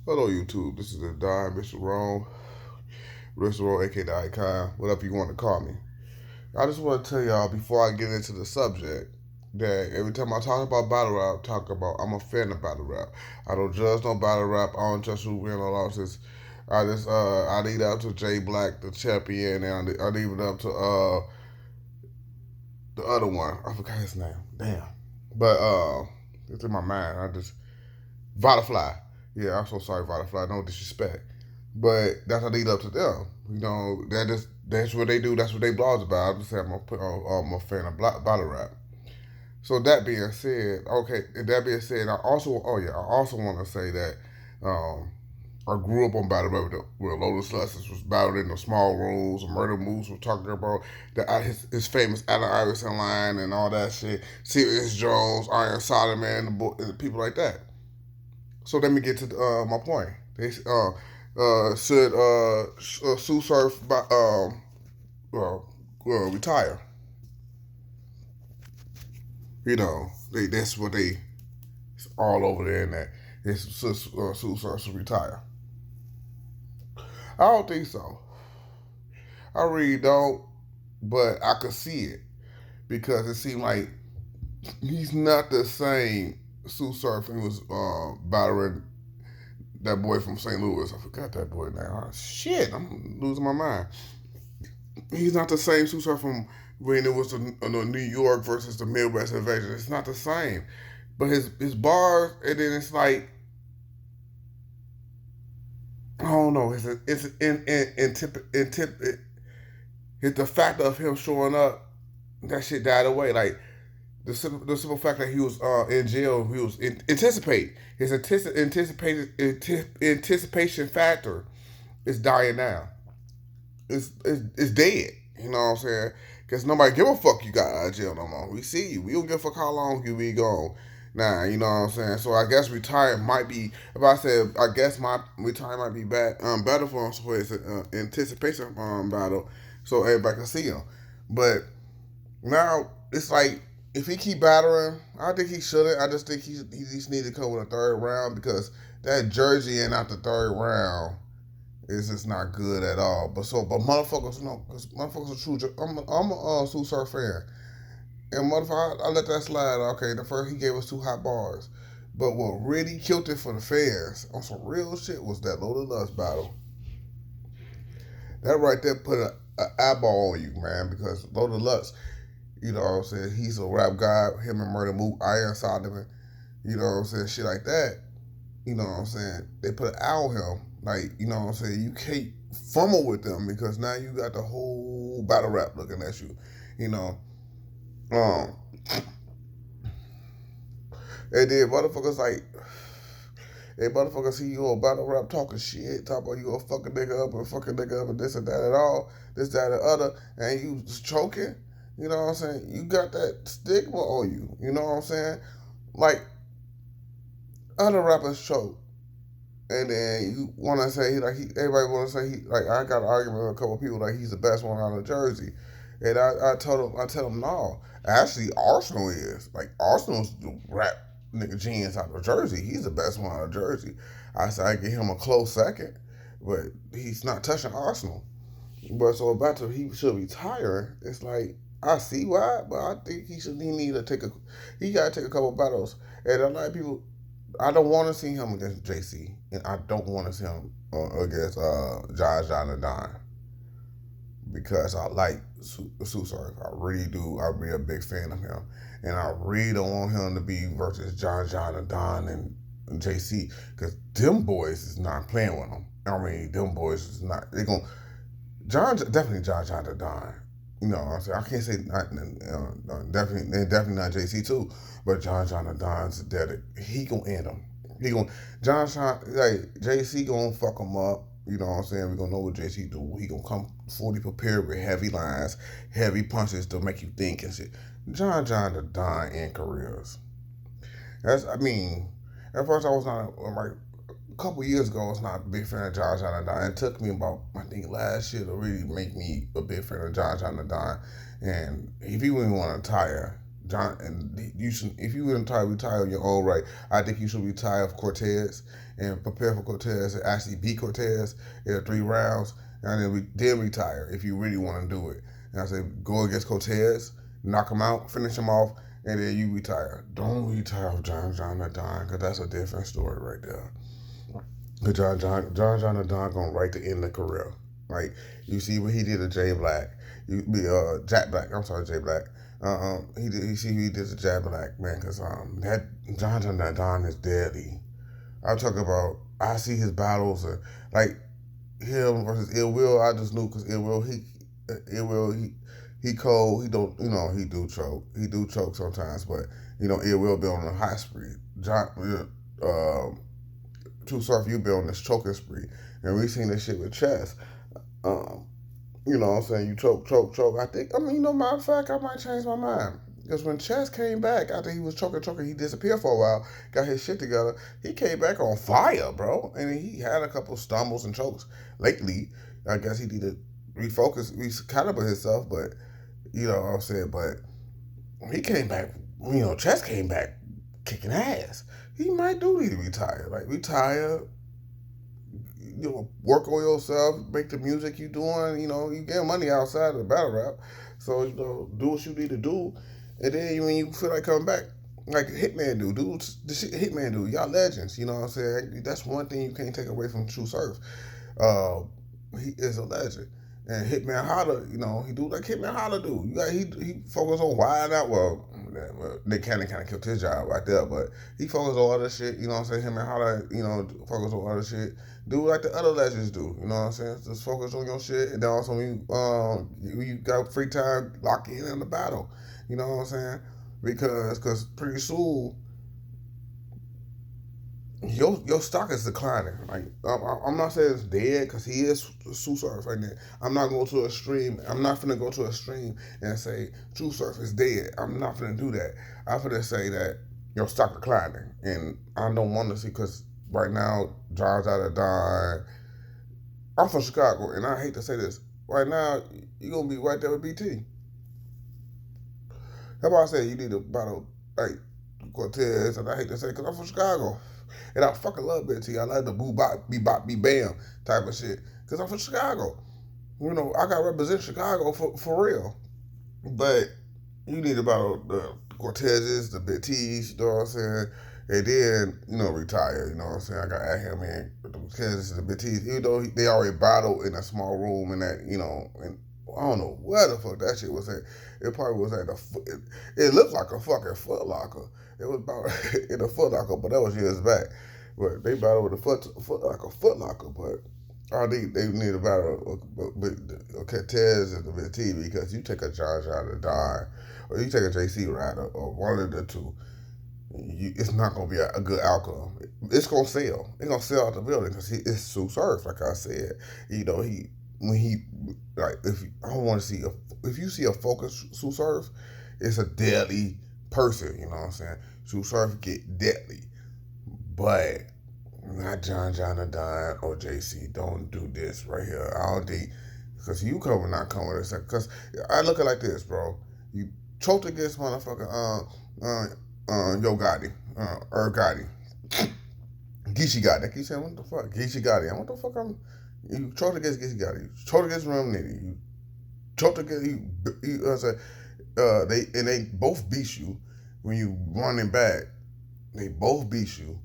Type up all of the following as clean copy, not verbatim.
Hello, YouTube. This is the Don, Mr. Rome, aka the Icon, whatever you want to call me. I just want to tell y'all before I get into the subject that every time I talk about battle rap, I'm a fan of battle rap. I don't judge no battle rap. I don't trust who win or losses. I leave it up to Jay Black, the champion, and I leave it up to the other one. I forgot his name. Damn. But it's in my mind. Vodafly. Yeah, I'm so sorry, Vodafly. No disrespect. But that's I lead up to them. That's what they do. That's what they blogs about. I'm just saying I'm a fan of battle rap. So that being said, okay. That being said, I also want to say that um, I grew up on battle rap where Lotus Lessons was battling in the small rooms. Murder Moose was talking about his famous Allen Iverson line and all that shit. Serious Jones, Iron Solomon, and people like that. So let me get to my point. They should Sue Surf retire. That's what they all over there in that. Sue Surf should retire. I don't think so. I really don't, but I could see it because it seemed like he's not the same Sue Surf he was battering that boy from St. Louis. I forgot that boy now. Oh, shit, I'm losing my mind. He's not the same Sue Surf from when it was the New York versus the Midwest Invasion. It's not the same. But his bars, and then it's like I don't know. It's the fact of him showing up. That shit died away. Like the simple fact that he was in jail, he was his anticipation factor is dying now. It's dead. You know what I'm saying? Because nobody give a fuck you got out of jail no more. We see you. We don't give a fuck how long you be gone. Nah, you know what I'm saying? So I guess retire might be. If I said, I guess my retire might be better for him for his anticipation battle, so everybody can see him. But now it's like if he keep battering, I think he shouldn't. I just think he just need to come with a third round because that jersey and out the third round is just not good at all. But motherfuckers, no, because motherfuckers are true. I'm a Sue Surf fan, and motherfucker, I let that slide. Okay, the first he gave us two hot bars, but what really killed it for the fans on some real shit was that Loaded Lust battle. That right there put a eyeball on you, man, because Loaded Lust, you know what I'm saying, he's a rap guy. Him and Murder Mook, Iron Solomon, you know what I'm saying, shit like that. You know what I'm saying? They put an eye on him. Like, you know what I'm saying? You can't fumble with them because now you got the whole battle rap looking at you. You know. Um and then motherfuckers like hey motherfuckers see you on battle rap talking shit, talk about you gonna fuck a nigga up and fuck a nigga up and this and that and all, this, that, and other, and you just choking, you know what I'm saying? You got that stigma on you, you know what I'm saying? Like other rappers choke. And then you want to say everybody want to say like I got an argument with a couple of people like he's the best one out of Jersey, and I tell them no. Actually, Arsenal is like Arsenal's the rap nigga genius out of Jersey. He's the best one out of Jersey. I said I give him a close second, but he's not touching Arsenal. But so about to he should retire. It's like I see why, but I think he need to he got to take a couple of battles. And a lot of people I don't want to see him against JC, and I don't want to see him against John and Don because I like Sue Surf. I really do. I'm really a big fan of him, and I really don't want him to be versus John and Don and JC because them boys is not playing with him. I mean, them boys is not. They gonna definitely John and Don. You know what I'm saying? I can't say not, definitely not JC too, but John and Don's dead. He gonna end him. He gonna like JC gonna fuck him up. You know what I'm saying? We gonna know what JC do. He gonna come fully prepared with heavy lines, heavy punches to make you think and shit. John and Don end careers. I mean, at first I was not like a couple years ago, I was not a big fan of John and Don. It took me about, I think, last year to really make me a big fan of John and Don. And if he wouldn't want to retire, John, and you should, if you retire on your own right, I think you should retire Cortez and prepare for Cortez and actually beat Cortez in the 3 rounds, and then retire if you really want to do it. And I say go against Cortez, knock him out, finish him off, and then you retire. Don't retire off John the Don, because that's a different story right there. Because John the Don gonna write the end of the career. Like you see what he did to Jay Black, Jack Black. I'm sorry, Jay Black. He did. You see what he did to Jack Black, man. Because that John the Don is deadly. I'm talking about. I see his battles like him versus Ill Will. I just knew because Ill Will he cold. He don't he do choke. He do choke sometimes, but Ill Will be on a high spree. Too Surf, you be on this choking spree, and we seen this shit with Chess. You know what I'm saying? You choke. Matter of fact, I might change my mind. Because when Chess came back after he was choking, he disappeared for a while, got his shit together. He came back on fire, bro. And he had a couple stumbles and chokes lately. I guess he needed to recalibrate himself, but you know what I'm saying? But he came back, Chess came back kicking ass. He might do need to retire. Like, retire, work on yourself, make the music you doing, you get money outside of the battle rap. So, do what you need to do. And then when you feel like coming back, like Hitman do, the shit Hitman do, y'all legends, you know what I'm saying? That's one thing you can't take away from Tru Surf. He is a legend. And Hitman Holla, he do like Hitman Holla do. He focus on wide out. Well, Nick Cannon kind of killed his job right there, but he focus on other shit. You know what I'm saying? Hitman Holla, focus on other shit. Do like the other legends do. You know what I'm saying? Just focus on your shit, and then also when you got free time, lock in the battle. You know what I'm saying? Because pretty soon your stock is declining. Like I'm not saying it's dead because he is Tru Surf right now. I'm not going to a stream. I'm not finna go to a stream and say Tru Surf is dead. I'm not finna do that. I'm finna say that your stock declining, and I don't want to see because right now John's out of dying. I'm from Chicago, and I hate to say this. Right now, you're gonna be right there with BT. That's why I said you need to battle like Cortez, and I hate to say because I'm from Chicago. And I fucking love BT. I like the boo bop, be bop, be bam type of shit. Because I'm from Chicago. I got to represent Chicago for real. But you need to battle the Cortezes, the BTs, you know what I'm saying? And then, retire, you know what I'm saying? I got at him in the Cortezes and the BTs, even though they already battled in a small room and that, and I don't know where the fuck that shit was at. It probably was at it looked like a fucking Foot Locker. It was about in a Foot Locker, but that was years back. But they battled with a Foot Locker, but I think they need to battle with Cortez and the BT because you take a John to die, or you take a JC Rider, or one of the two. It's not gonna be a good outcome. It's gonna sell. It's gonna sell out the building because it's Tru Surf, like I said. If I don't want to see if you see a focused Tru Surf, it's a deadly person. You know what I'm saying? Tru Surf get deadly, but not John the Don or JC. Don't do this right here. I don't think because you coming not coming because I look at it like this, bro. You choked against motherfucker Yo Gotti, Gotti. Geechee Gotti. I keep saying, what the fuck? Geechee Gotti. What the fuck you choked against Geechee Gotti. You choked against Rum Nitty. You choked against, they both beat you when you running back. They both beat you.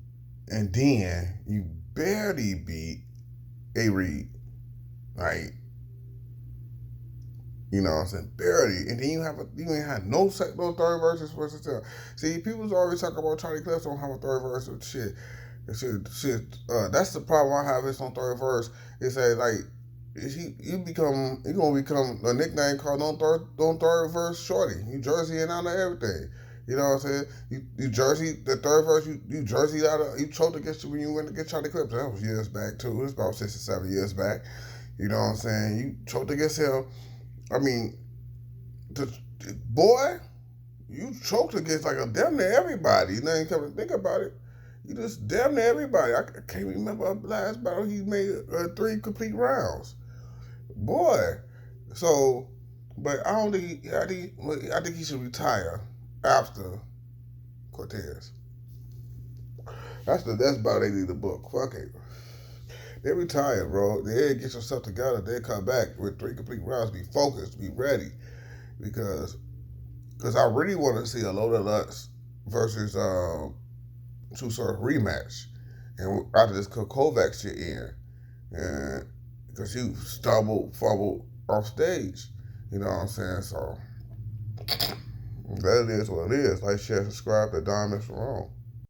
And then you barely beat A. Reed. Right? You know what I'm saying? Barely. And then you ain't had no third verses for yourself. See, people's always talk about Charlie Clips don't have a third verse of shit. That's the problem I have. It's on third verse. It's like you gonna become a nickname called don't third verse shorty. You Jersey and out of everything. You know what I'm saying? You Jersey the third verse. You Jersey out of you choked against you when you went to get Charlie Clips. That was years back too. It was about 6 or 7 years back. You know what I'm saying? You choked against him. I mean, boy, you choked against like a damn near everybody. You know, you come to think about it. You just damn near everybody. I can't remember last battle he made 3 complete rounds. Boy. So, but I think he should retire. after Cortez. That's about they need the book. Fuck it. They retired, bro. They get yourself together. They come back with 3 complete rounds. Be focused. Be ready. Because I really want to see a Loaded Lutz versus Too Short rematch. And after this Kovac shit in. And because you fumbled off stage. You know what I'm saying? So that is what it is. Like, share, subscribe to Don Mr. Wrong.